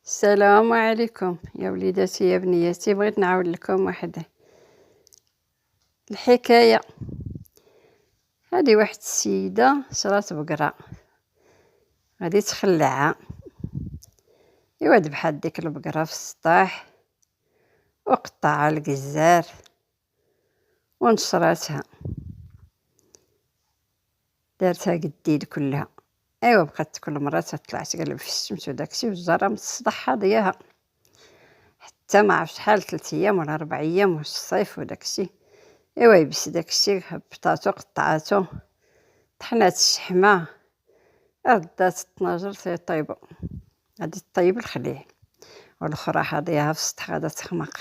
السلام عليكم يا وليداتي يا بنياتي، بغيت نعاود لكم واحد الحكاية. هذه واحد السيدة شرات بقرة غادي تخلعها، ايوا ذبحات ديك البقرة في السطاح وقطعها القزار ونشراتها، دارتها قديد كلها. ايوا بقات كل مرة تطلع تقلب في الشمس وداكشي والجرة متصدحها ضياها، حتى ما عرف شحال 3 ايام ولا 4 ايام واش الصيف وداكشي. ايوا يبس داكشي هبطاتو قطعاتو طحنات الشحمة ردات الطناجر تيطيبو، غادي طيب الخليع والاخرى حاضيها في السطح غادا تخمق.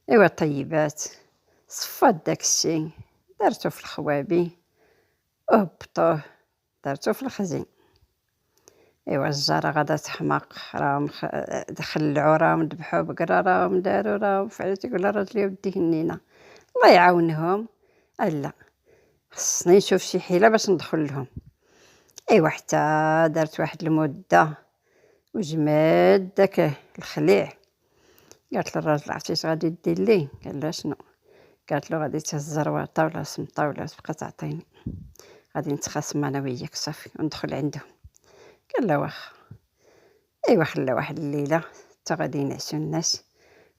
ايوا طيبات صفات داكشي دارتو في الخوابي وهبطوه دارتو في الخزين. ايوا الجارة غادا تحماق، راهم خلعو راهم ذبحو بقرة راهم دارو راهم فعلوا. تيقول لها راجلي ودي هنينا الله يعاونهم، لا خصني نشوف شي حيلة باش ندخل لهم. ايوا حتى دارت واحد المدة وجماد داك الخليع. قالت للراجل عرفتي اش غادي دير لي؟ قال لها شنو؟ قالت له غادي تهز الزروطة ولا السمطة ولا تبقى تعطيني، غادي نتخاصم انا وياك صافي وندخل عندهم. قال لها واخا. ايوا خلا واحد الليلة تا غادي ينعسو الناس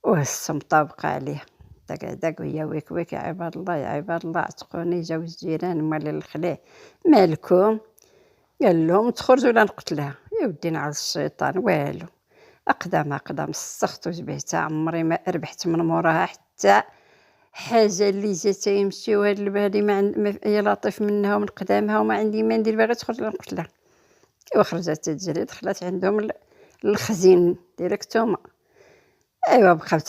وهز السمطة وبقى عليها داك وهي ويك ويك يا عباد الله يا عباد الله عتقوني. جاو الجيران مال الخليع مالكم؟ قال لهم تخرج ولا نقتلها. يا ودي نعل الشيطان والو، أقدم السخط وجبهتها عمري ما ربحت من موراها حتى حاجة اللي جات يمشيو هاد البهادي ما يا لطيف منها ومن قدامها وما عندي ما ندير باغا تخرج ولا نقتلها. ايوا خرجت تجري دخلت عندهم للخزين ديريكتومون. ايوا بقاو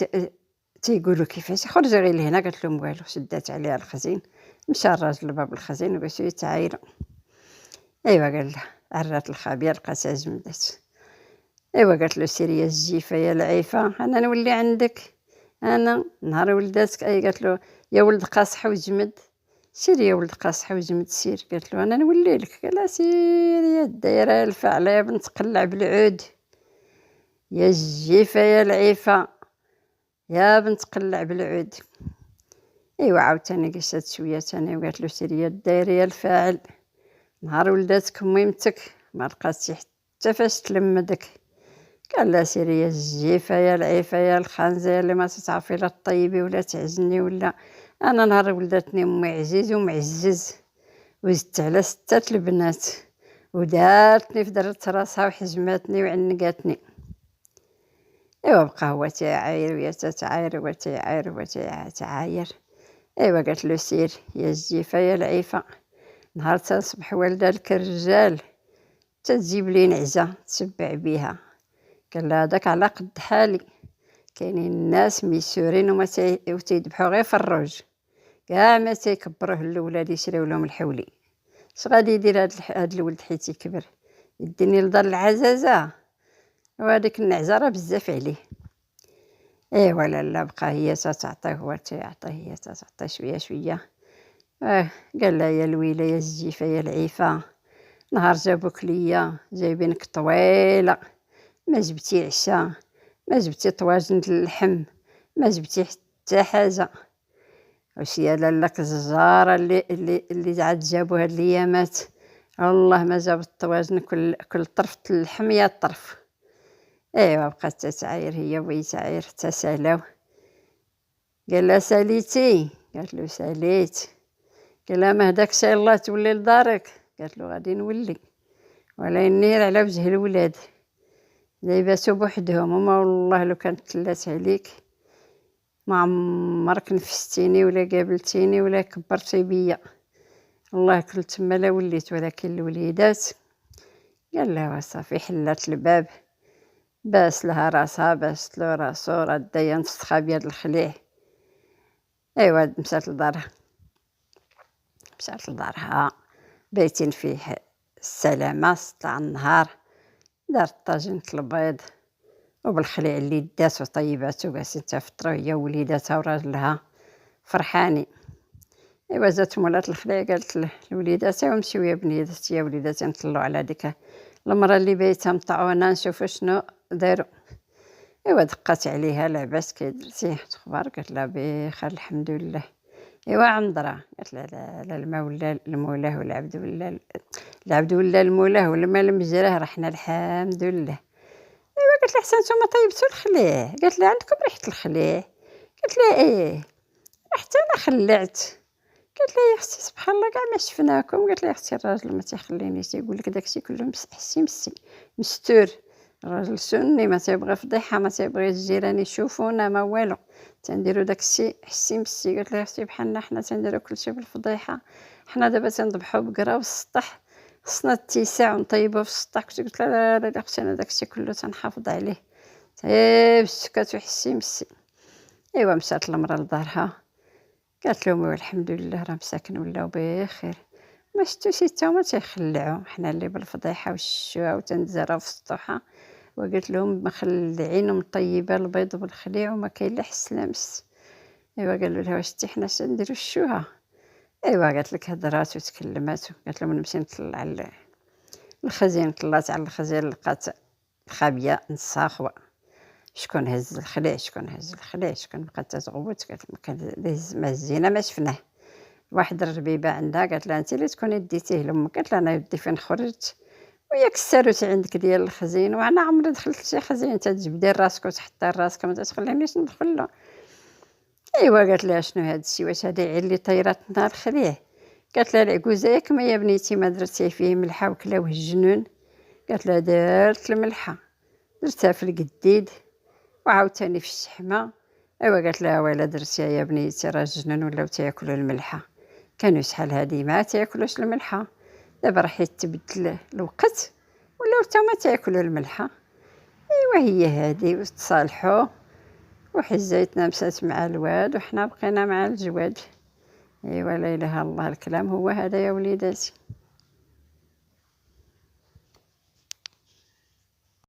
تيقولوا كيفاش خرجي غير لهنا. قالت لهم والو، شدات عليها الخزين، مشى الراجل لباب الخزين وباش يتعايروا. ايوا قال لها عرات الخبير لقاتها جمدات. ايوا قالت له سيري يا الجيفه يا العيفه انا نولي عندك انا نهار ولداتك. اي قالت له يا ولد قاصح وجمد، سير يا ولد قاصح وجمد سير. قالت له انا نولي لك. قال لها سير يا الدايره الفعله يا بنت قلع بالعود، يا الجيفه يا العيفه يا بنت قلع بالعود. ايوا عاوتاني قشات شويه تاني وقالت له سير يا الدايره يا الفاعل، نهار ولداتك ميمتك ما لقاتش حتى فاش تلمدك. قال لها سيري يا الجيفة يا العيفة يا الخنزة اللي ما تتعرفي لا طيبي ولا تعزني ولا. انا نهار ولدتني امي عزيز ومعزز وزدت على 6 البنات ودارتني في درة راسها وحجماتني وعنقاتني. ايوا بقى هو تيعاير ويا تتعاير وتيعاير وتيعاير. ايوا قالت له سير يا الجيفة يا العيفة، نهار تصبح والدة لك الرجال تجيب لي نعجة تشبع بيها. قال لها هذاك على قد حالي، كاينين الناس ميسورين وتيذبحوا غير في الروج، كاع ما تيكبروه الاولاد يشريو لهم الحولي. اش غادي يدير هاد الولد حيت يكبر؟ يديني لدار العزازه وهذيك النعجه راه بزاف عليه. ايوا لا بقى هي تتعطيه هو تيعطيه، هي تتعطيه شويه شويه. قال لها يا الويله يا الجيفه يا العيفه، نهار جابوك ليا جايبينك طويله ما جبتي عشا ما جبتي طواجن اللحم ما جبتي حتى حاجه. واش يا لالاك الزجاره اللي عاد جابوا هاد الايامات والله ما جابت الطواجن كل طرف اللحم يا طرف. ايوا بقات تتعاير هي وهي تعاير حتى سالاو. قال لها ساليتي؟ قالت له ساليت. قال لها ما هداك شي الله تولي لدارك؟ قالت له غادي نولي ولا ينير على وجه الولاد ليباتو بوحدهم. وما والله لو كانت تلات عليك ما عمرك نفستيني ولا قابلتيني ولا كبرتي بيا، الله كل تما لا وليت. ولكن الوليدات قال لها صافي. حلات الباب باس لها راسها باست له راسو راه دايه نفسخه بيد الخليع. ايوا مشات لدارها بيتين فيه السلامه. طلع النهار دارت طاجنة البيض وبالخليع اللي دات وطيباتو جالسين تفطروا هي ووليداتها وراجلها فرحانين. ايوا جات مولات الخليع قالت لوليداتها ومشيو يا بنياتي يا وليداتي نطلعوا على ديك المراه اللي بيتها مطعونه نشوفوا شنو داروا. إوا دقات عليها لاباس كي درتي تخبار؟ قالت لها بخير الحمد لله. إوا عمضرة قالت لها لا الماء ولا المولاه والعبد ولا العبد ولا المولاه والمال مجراه راه حنا الحمد لله. إوا قالت لها حسن نتوما طيبتو الخليع؟ قالت لها عندكم ريحة الخليع؟ قالت لها إيه حتى أنا خلعت. قالت لها يا اختي سبحان الله كاع ما شفناكم. قالت لها يا اختي الراجل ما تيخلينيش تيقول لك داكشي كله حسي مسي مستور. الراجل سني ما تيبغي فضيحه ما تيبغي الجيران يشوفونا ما والو تنديرو داكشي حسي مسي. قالت لها يا اختي بحالنا حنا تنديرو كلشي بالفضيحه. حنا دابا تنذبحو بقرا والسطح خصنا اتساع ونطيبو في السطح. كنت قلت لها لا اختي انا داكشي كله تنحافظ عليه بالسكات وحسي مسي. ايوا مشات المرا لدارها قالت لهم والحمد لله راه مساكن ولاو بخير ما شفتوش حتى هما تيخلعوا حنا اللي بالفضيحه والشوا وتنزراو في السطوحه. وقلت لهم مخلعين ومطيبه البيض بالخليع وما كاين لا حس لا مس. ايوا قالوا لها واش حتى حنا نديرو الشوها؟ ايوا قالت لك هضرات وتكلمات. قالت لهم نمشي نطلع الخزين. طلعت على الخزين لقات خابيه نصها خوا. شكون هز الخليع شكون هز الخليع شكون؟ بقات تغوت قالت ما كان ما هزينا ما شفناه. واحد الربيبه عندها قالت لها انت اللي تكوني ديتيه لامك. قالت لها انا يدي فين خرجت ويا كسروتي عندك ديال الخزين وانا عمري دخلت لشي خزين تجبدي راسك وتحطي راسك ما تخلينيش ندخل له. ايوا قالت لها شنو هذا الشيء واش هذا عير اللي طيرتنا الخليع؟ قالت لها العكوزه ياك ما يا بنيتي ما درتي فيه ملحه وكلاوه الجنون. قالت لها درت الملحه درتها في القديد وعاوتاني في الشحمه. ايوا قالت لها ويلا درتيها يا بنيتي راه الجنون ولاو تياكلوا الملحه. كانوا شحال هادي ما تياكلوش الملحه دابا راح يتبدل الوقت ولاو حتى ما تياكلوا الملحه. ايوا هي هادي وتصالحوا وحزيتنا مشات مع الواد وحنا بقينا مع الجواد. ايوا لا اله الا الله الكلام هو هذا يا وليداتي.